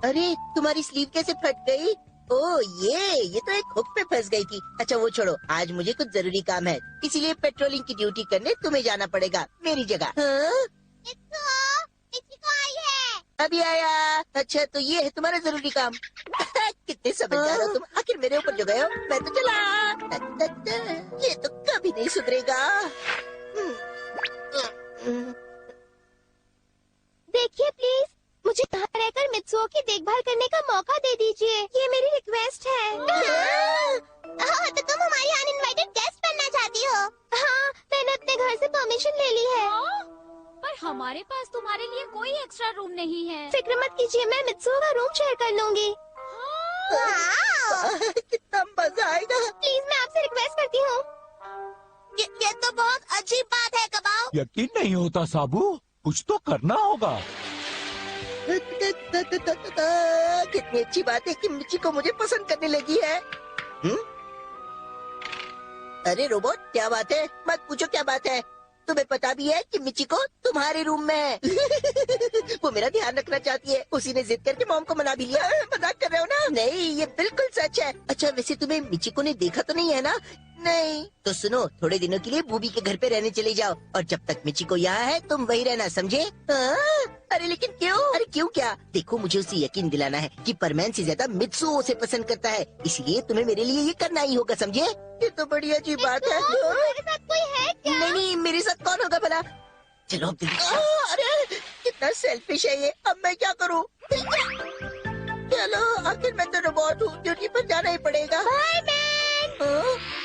अरे तुम्हारी स्लीव कैसे फट गई? ओ ये तो एक हुक पे फंस गई थी। अच्छा वो छोड़ो, आज मुझे कुछ जरूरी काम है, इसीलिए पेट्रोलिंग की ड्यूटी करने तुम्हें जाना पड़ेगा मेरी जगह। हाँ? आई है। अभी आया। अच्छा तो ये है तुम्हारा जरूरी काम। कितने समझदार हो तुम, आखिर मेरे ऊपर जो गए हो। मैं तो चला। ये तो कभी नहीं सुधरेगा। देखिए प्लीज, मुझे यहाँ रहकर मित्सुओ की देखभाल करने का मौका दे दीजिए, ये मेरी रिक्वेस्ट है। तो तुम हमारी अनइनवाइटेड गेस्ट बनना चाहती हो? हाँ, मैंने अपने घर से परमिशन ले ली है। पर हमारे पास तुम्हारे लिए कोई एक्स्ट्रा रूम नहीं है। फिक्र मत कीजिए, मैं मित्सुओ का रूम शेयर कर लूंगी। कितना मजा आएगा। प्लीज मैं आपसे रिक्वेस्ट करती हूँ। ये तो बहुत अच्छी बात है कबाओ। यकीन नहीं होता साबू, कुछ तो करना होगा। कितनी अच्छी बात है कि मिची को मुझे पसंद करने लगी है। अरे रोबोट, क्या बात है? मत पूछो क्या बात है। तुम्हें पता भी है कि मिची को तुम्हारे रूम में है। वो मेरा ध्यान रखना चाहती है। उसी ने जिद करके मॉम को मना भी लिया। मजाक कर रहे हो ना? नहीं, ये बिल्कुल सच है। अच्छा वैसे तुम्हें मिचिको ने देखा तो नहीं है ना? नहीं। तो सुनो, थोड़े दिनों के लिए बूबी के घर पे रहने चले जाओ, और जब तक मिचिको यहाँ है तुम वही रहना, समझे? अरे लेकिन क्यों? अरे क्यों क्या? देखो मुझे उसे यकीन दिलाना है कि परमैन से ज्यादा मित्सुओ उसे पसंद करता है, इसलिए तुम्हें मेरे लिए ये करना ही होगा, समझे? ये तो बड़ी अजीब बात है। मेरे साथ कोई है क्या? नहीं नहीं, मेरे साथ कौन होगा भला? चलो अब जल्दी। अरे कितना सेल्फिश है ये। अब मैं क्या करूँ? चलो, आखिर मैं तो रोबोट हूँ, ड्यूटी पर जाना ही पड़ेगा। By man.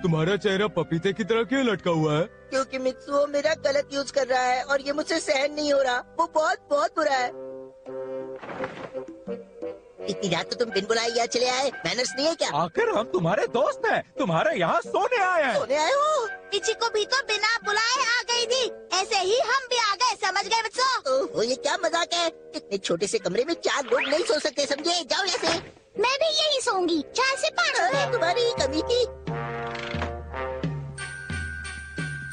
तुम्हारा चेहरा पपीते की तरह क्यों लटका हुआ है? क्योंकि मित्सुओ मेरा गलत यूज कर रहा है और ये मुझसे सहन नहीं हो रहा। वो बहुत बहुत बुरा है। इतनी रात तो तुम बिन बुलाए यहाँ चले आए, मैनर्स नहीं है क्या? आखिर हम तुम्हारे दोस्त हैं, तुम्हारे यहाँ सोने आए हैं। सोने आए हो? मिची को भी तो बिना बुलाए आ गई थी, ऐसे ही हम भी आ गए, समझ गए मित्सुओ? ओहो, ये क्या मजाक है? इतने छोटे से कमरे में 4 लोग नहीं सो सकते, समझे? जाओ यहाँ से। मैं भी यही सोऊंगी, 4 से 5 हो गए। तुम्हारी कमी थी।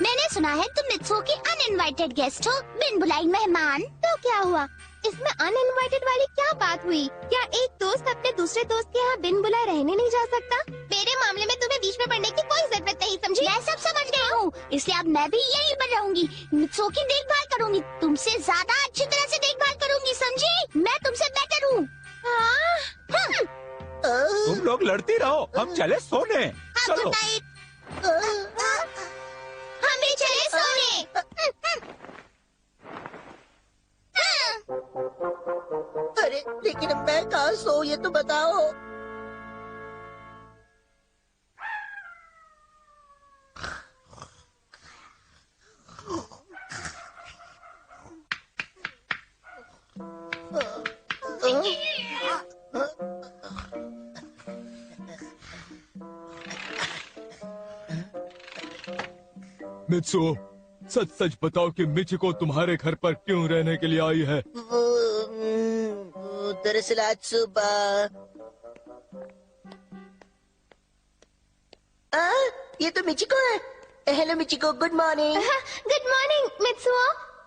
मैंने सुना है तुम मित्सुओ की अनइनवाइटेड गेस्ट हो, बिन बुलाई मेहमान। तो क्या हुआ? इसमें अनइनवाइटेड वाली क्या बात हुई? क्या एक दोस्त अपने दूसरे दोस्त के यहाँ बिन बुलाए रहने नहीं जा सकता? मेरे मामले में तुम्हें बीच में पड़ने की कोई जरूरत नहीं, समझी? मैं सब समझ गई हूँ, इसलिए अब मैं भी यही पर रहूंगी, मित्सुओ की देखभाल करूंगी, तुमसे ज्यादा अच्छी तरह से देखभाल करूंगी, समझी? मैं तुमसे बेटर हूँ। तुम लोग लड़ती रहो, हम चले सोने। चलो। हम भी चले सोने। अरे लेकिन मैं कहाँ सो, ये तो बताओ। मित्सुओ, सच सच बताओ कि मिचिको तुम्हारे घर पर क्यों रहने के लिए आई है? वो दरअसल आज सुबह ये तो मिचिको है। Hello Michiko, good morning. Good morning Mitsuo,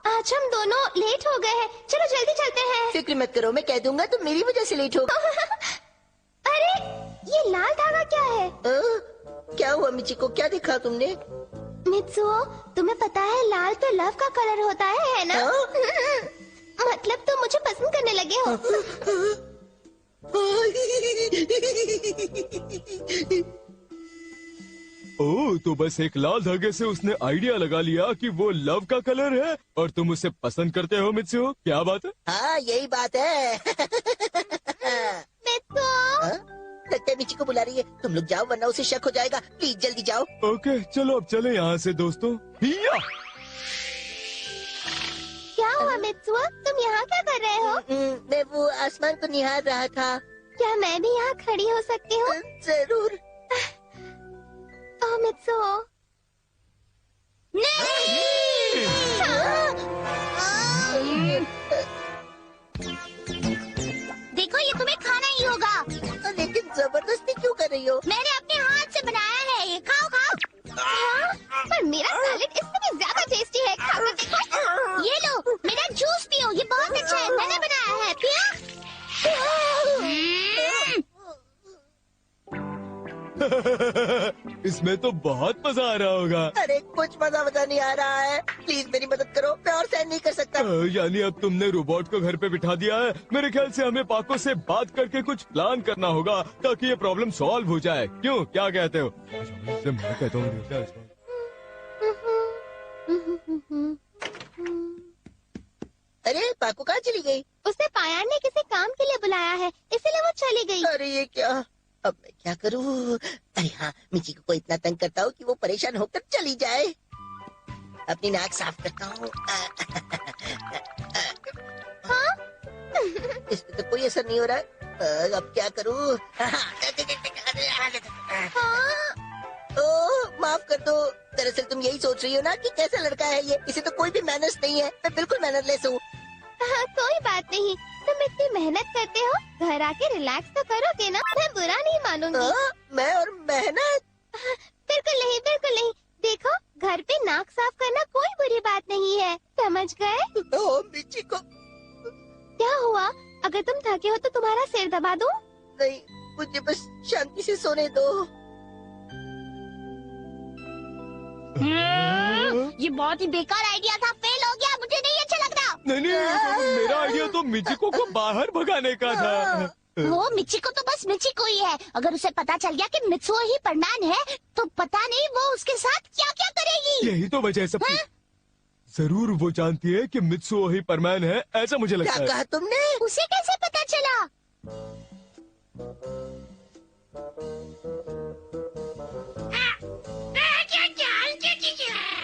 आज हम दोनों लेट हो गए हैं, चलो जल्दी चलते हैं। फिक्र मत करो, मैं कह दूंगा तुम मेरी वजह से लेट हो। अरे ये लाल धागा क्या है? क्या हुआ मिचिको, क्या देखा तुमने? मित्सुओ, तुम्हें पता है लाल तो लव का कलर होता है ना? मतलब तुम मुझे पसंद करने लगे हो। ओह, तो बस एक लाल धागे से उसने आइडिया लगा लिया कि वो लव का कलर है और तुम उसे पसंद करते हो मित्सुओ, क्या बात है? हाँ यही बात है। मित्सुओ, लगता है मिची को बुला रही है, तुम लोग जाओ वरना उसे शक हो जाएगा। प्लीज जल्दी जाओ। ओके चलो अब चले यहाँ से दोस्तों। हिया! क्या हुआ मित्सुओ, तुम यहाँ क्या कर रहे हो? मैं वो आसमान को निहार रहा था। क्या मैं भी यहाँ खड़ी हो सकती हूँ? जरूर। ओह मित्सुओ। नहीं! देखो ये तुम्हें खाना ही होगा। लेकिन जबरदस्ती क्यों कर रही हो? मैंने अपने हाथ से बनाया है, ये खाओ खाओ। पर मेरा सैलेड इससे भी ज्यादा टेस्टी है, खाओ देखो। ये लो मेरा जूस पियो, ये बहुत अच्छा है, मैंने बनाया इसमें तो बहुत मजा आ रहा होगा। अरे कुछ मजा नहीं आ रहा है। प्लीज मेरी मदद करो, मैं और सहन नहीं कर सकता। यानी अब तुमने रोबोट को घर पे बिठा दिया है। मेरे ख्याल से हमें पाको से बात करके कुछ प्लान करना होगा ताकि ये प्रॉब्लम सॉल्व हो जाए। क्यों, क्या कहते हो? मैं कहता हूँ अरे पाको कहाँ चली गई? उसे पायान ने किसी काम के लिए बुलाया है, इसीलिए वो चली गई। अरे ये क्या, अब मैं क्या करूँ? अरे हाँ, मिचिको को इतना तंग करता हूँ कि वो परेशान होकर चली जाए। अपनी नाक साफ करता हूँ। हाँ? इसमें तो कोई असर नहीं हो रहा है। अब क्या करूँ? ओह, माफ कर दो। दरअसल तुम यही सोच रही हो ना कि कैसा लड़का है ये, इसे तो कोई भी मैनर्स नहीं है। मैं बिल्कुल मैनरलेस हूँ। कोई बात नहीं, तुम इतनी मेहनत करते हो, घर आके रिलैक्स तो करोगे ना? मैं बुरा नहीं मानूंगी। मैं और मेहनत? बिल्कुल नहीं, बिल्कुल नहीं। देखो, घर पे नाक साफ करना कोई बुरी बात नहीं है, समझ गए? ओह मिचिको, क्या हुआ? अगर तुम थके हो तो तुम्हारा सिर दबा दूं? नहीं, मुझे बस शांति से सोने दो। ये बहुत ही बेकार आइडिया था, फेल हो गया, मुझे नहीं अच्छा लग रहा। नहीं, मेरा आइडिया तो मिचिको को बाहर भगाने का था। वो मिचिको तो बस मिचिको ही है। अगर उसे पता चल गया कि मित्सुओ ही परमैन है, तो पता नहीं वो उसके साथ क्या क्या करेगी। यही तो वजह है सब कुछ। जरूर वो जानती है कि मित्सुओ ही परमैन है, ऐसा मुझे लगता क्या है। कहा तुमने? उसे कैसे पता चला?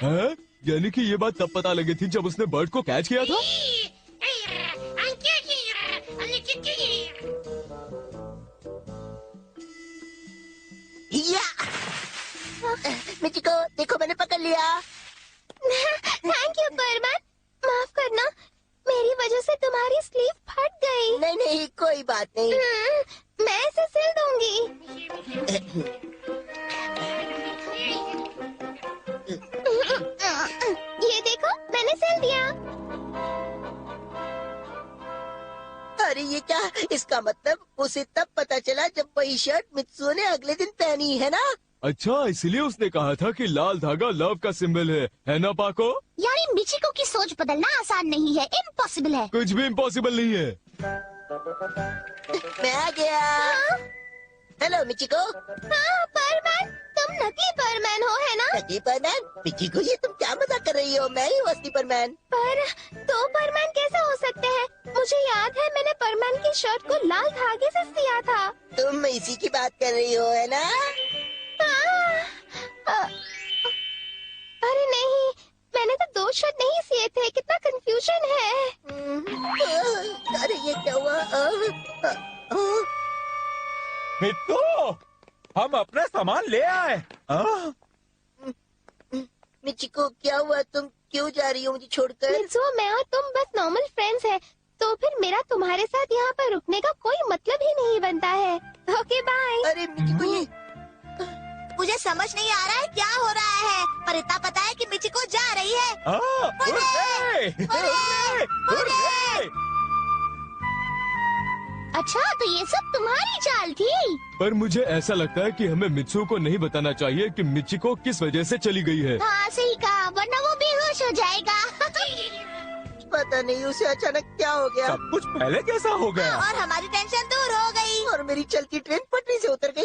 है? यानी कि ये बात तब पता लगी थी जब उसने बर्ड को कैच किया था। या! मिचिको, देखो मैंने पकड़ लिया। थैंक यू परमैन, माफ करना, मेरी वजह से तुम्हारी स्लीव फट गई। नहीं नहीं, कोई बात नहीं। मैं इसे सिल दूंगी। ये देखो, मैंने सिल दिया। अरे ये क्या? इसका मतलब उसे तब पता चला जब वही शर्ट मित्सुओ ने अगले दिन पहनी है ना? अच्छा, इसलिए उसने कहा था कि लाल धागा लव का सिंबल है ना पाको? यानी मिचिको की सोच बदलना आसान नहीं है, इम्पॉसिबल है। कुछ भी इम्पॉसिबल नहीं है। मैं आ गया। Hello Michiko. हाँ परमैन, तुम नकली परमैन हो, है ना? नकली परमैन? मिचिको, ये तुम क्या मजाक कर रही हो? मैं ही हूँ असली परमैन। पर दो परमैन कैसे हो सकते हैं? मुझे याद है मैंने परमैन की शर्ट को लाल धागे से सिया था। तुम इसी की बात कर रही हो, है ना? अरे नहीं, मैंने तो दो शर्ट नहीं सिए थे, कितना कंफ्यूजन है। अरे ये क्या हुआ? मित्तू, हम अपना सामान ले आए। मिचिको, क्या हुआ? तुम क्यों जा रही हो मुझे छोड़कर? मित्सुओ, मैं और तुम बस नॉर्मल फ्रेंड्स हैं, तो फिर मेरा तुम्हारे साथ यहाँ पर रुकने का कोई मतलब ही नहीं बनता है। Okay bye. अरे मिचिको, ये मुझे समझ नहीं आ रहा है क्या हो रहा है, पर इतना पता है कि मिचिको जा रही है। अच्छा, तो ये सब तुम्हारी चाल थी? पर मुझे ऐसा लगता है कि हमें मित्सुओ को नहीं बताना चाहिए कि मिचिको किस वजह से चली गई है। हाँ सही कहा, वरना वो बेहोश हो जाएगा। पता नहीं उसे अचानक क्या हो गया सब कुछ पहले कैसा हो गया? और हमारी टेंशन दूर हो गई। और मेरी चलती ट्रेन पटरी से उतर गई।